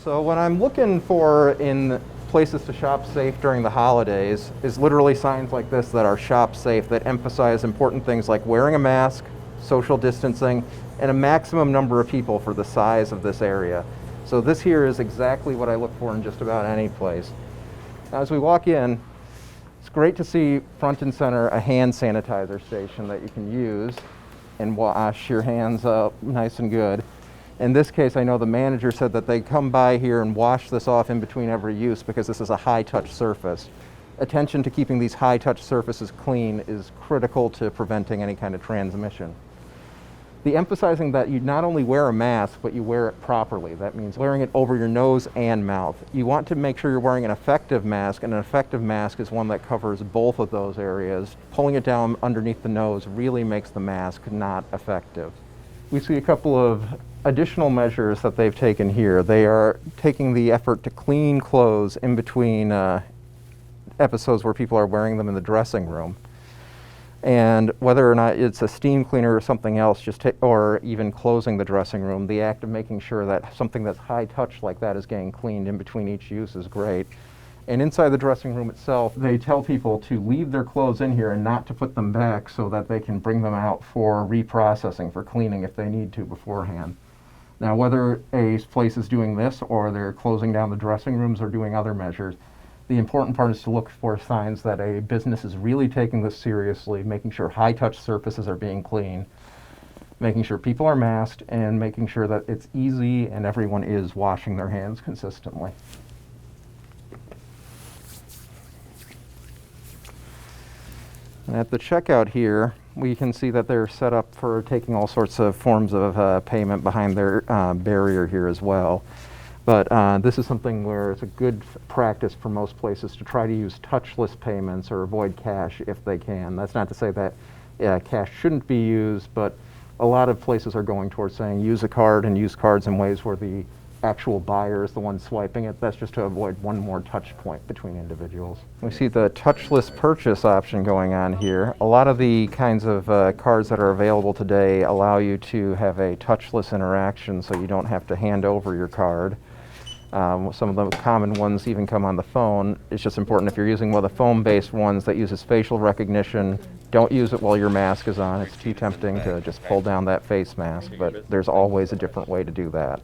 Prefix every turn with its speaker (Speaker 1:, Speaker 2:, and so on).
Speaker 1: So what I'm looking for in places to shop safe during the holidays is literally signs like this that are shop safe, that emphasize important things like wearing a mask, social distancing, and a maximum number of people for the size of this area. So this here is exactly what I look for in just about any place. Now, as we walk in, it's great to see front and center a hand sanitizer station that you can use and wash your hands up nice and good. In this case, I know the manager said that they come by here and wash this off in between every use because this is a high-touch surface. Attention to keeping these high-touch surfaces clean is critical to preventing any kind of transmission. The emphasizing that you not only wear a mask, but you wear it properly. That means wearing it over your nose and mouth. You want to make sure you're wearing an effective mask, and an effective mask is one that covers both of those areas. Pulling it down underneath the nose really makes the mask not effective. We see a couple of additional measures that they've taken here. They are taking the effort to clean clothes in between episodes where people are wearing them in the dressing room. And whether or not it's a steam cleaner or something else, or even closing the dressing room, the act of making sure that something that's high touch like that is getting cleaned in between each use is great. And inside the dressing room itself, they tell people to leave their clothes in here and not to put them back so that they can bring them out for reprocessing, for cleaning if they need to beforehand. Now, whether a place is doing this or they're closing down the dressing rooms or doing other measures, the important part is to look for signs that a business is really taking this seriously, making sure high-touch surfaces are being cleaned, making sure people are masked, and making sure that it's easy and everyone is washing their hands consistently. And at the checkout here, we can see that they're set up for taking all sorts of forms of payment behind their barrier here as well. But this is something where it's a good practice for most places to try to use touchless payments or avoid cash if they can. That's not to say that cash shouldn't be used, but a lot of places are going towards saying use a card and use cards in ways where the actual buyer is the one swiping it. That's just to avoid one more touch point between individuals. We see the touchless purchase option going on here. A lot of the kinds of cards that are available today allow you to have a touchless interaction so you don't have to hand over your card. Some of the common ones even come on the phone. It's just important if you're using one of the phone-based ones that uses facial recognition, don't use it while your mask is on. It's too tempting to just pull down that face mask, but there's always a different way to do that.